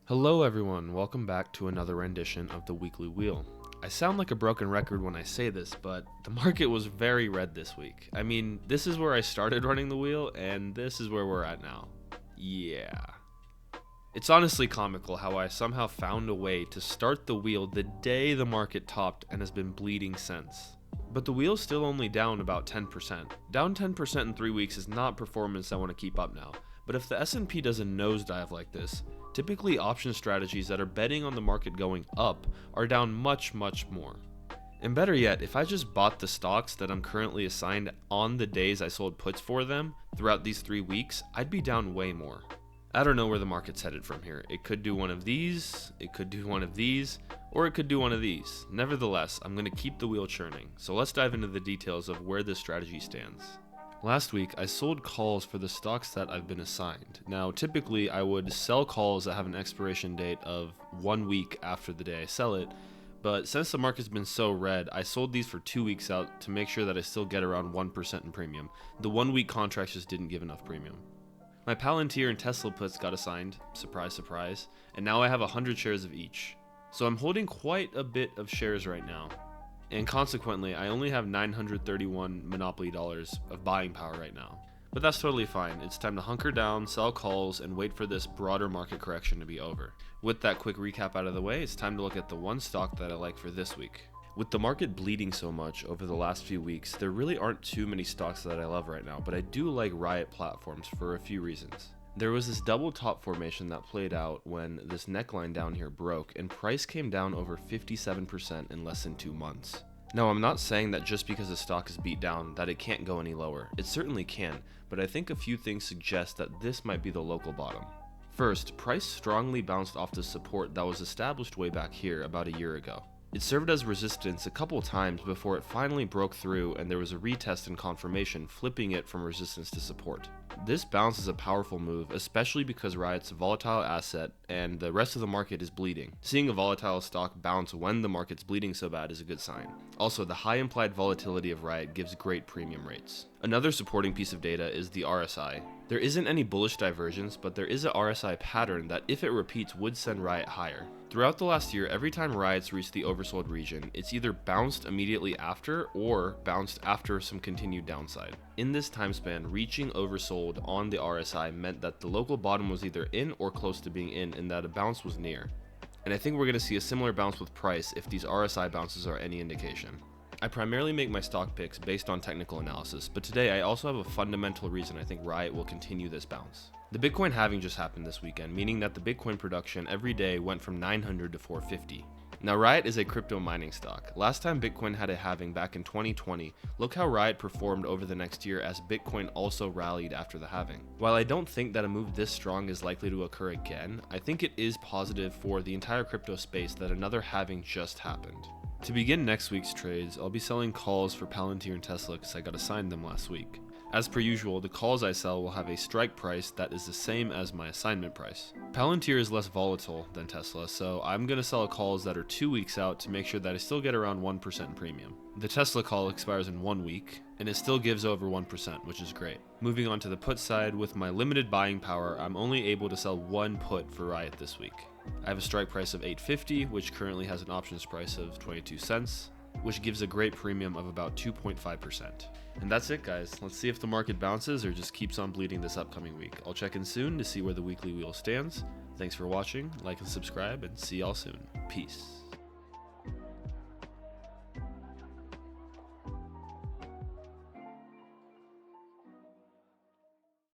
Hello everyone, welcome back to another rendition of the Weekly Wheel. I sound like a broken record when I say this, but the market was very red this week. I mean, this is where I started running the wheel, and this is where we're at now. Yeah. It's honestly comical how I somehow found a way to start the wheel the day the market topped and has been bleeding since. But the wheel's still only down about 10%. Down 10% in 3 weeks is not performance I want to keep up now. But if the S&P does a nosedive like this, typically option strategies that are betting on the market going up are down much more. And better yet, if I just bought the stocks that I'm currently assigned on the days I sold puts for them throughout these 3 weeks, I'd be down way more. I don't know where the market's headed from here. It could do one of these, it could do one of these, or it could do one of these. Nevertheless, I'm going to keep the wheel churning. So let's dive into the details of where this strategy stands. Last week, I sold calls for the stocks that I've been assigned. Now, typically, I would sell calls that have an expiration date of 1 week after the day I sell it, but since the market's been so red, I sold these for 2 weeks out to make sure that I still get around 1% in premium. The 1 week contracts just didn't give enough premium. My Palantir and Tesla puts got assigned, surprise surprise, and now I have 100 shares of each. So I'm holding quite a bit of shares right now. And consequently, I only have 931 Monopoly dollars of buying power right now. But that's totally fine. It's time to hunker down, sell calls, and wait for this broader market correction to be over. With that quick recap out of the way, it's time to look at the one stock that I like for this week. With the market bleeding so much over the last few weeks, there really aren't too many stocks that I love right now, but I do like Riot Platforms for a few reasons. There was this double top formation that played out when this neckline down here broke and price came down over 57% in less than 2 months. Now, I'm not saying that just because a stock is beat down that it can't go any lower. It certainly can, but I think a few things suggest that this might be the local bottom. First, price strongly bounced off the support that was established way back here about a year ago. It served as resistance a couple times before it finally broke through and there was a retest and confirmation, flipping it from resistance to support. This bounce is a powerful move, especially because Riot's a volatile asset and the rest of the market is bleeding. Seeing a volatile stock bounce when the market's bleeding so bad is a good sign. Also, the high implied volatility of Riot gives great premium rates. Another supporting piece of data is the RSI. There isn't any bullish divergence, but there is a RSI pattern that if it repeats would send Riot higher. Throughout the last year, every time Riot's reached the oversold region, it's either bounced immediately after or bounced after some continued downside. In this time span, reaching oversold on the RSI meant that the local bottom was either in or close to being in and that a bounce was near. And I think we're going to see a similar bounce with price if these RSI bounces are any indication. I primarily make my stock picks based on technical analysis, but today I also have a fundamental reason I think Riot will continue this bounce. The Bitcoin halving just happened this weekend, meaning that the Bitcoin production every day went from 900 to 450. Now, Riot is a crypto mining stock. Last time Bitcoin had a halving back in 2020, look how Riot performed over the next year as Bitcoin also rallied after the halving. While I don't think that a move this strong is likely to occur again, I think it is positive for the entire crypto space that another halving just happened. To begin next week's trades, I'll be selling calls for Palantir and Tesla because I got assigned them last week. As per usual, the calls I sell will have a strike price that is the same as my assignment price. Palantir is less volatile than Tesla, so I'm going to sell calls that are 2 weeks out to make sure that I still get around 1% in premium. The Tesla call expires in 1 week, and it still gives over 1%, which is great. Moving on to the put side, with my limited buying power, I'm only able to sell one put for Riot this week. I have a strike price of $8.50, which currently has an options price of 22 cents, which gives a great premium of about 2.5%. And that's it, guys. Let's see if the market bounces or just keeps on bleeding this upcoming week. I'll check in soon to see where the weekly wheel stands. Thanks for watching, like and subscribe, and see y'all soon. Peace.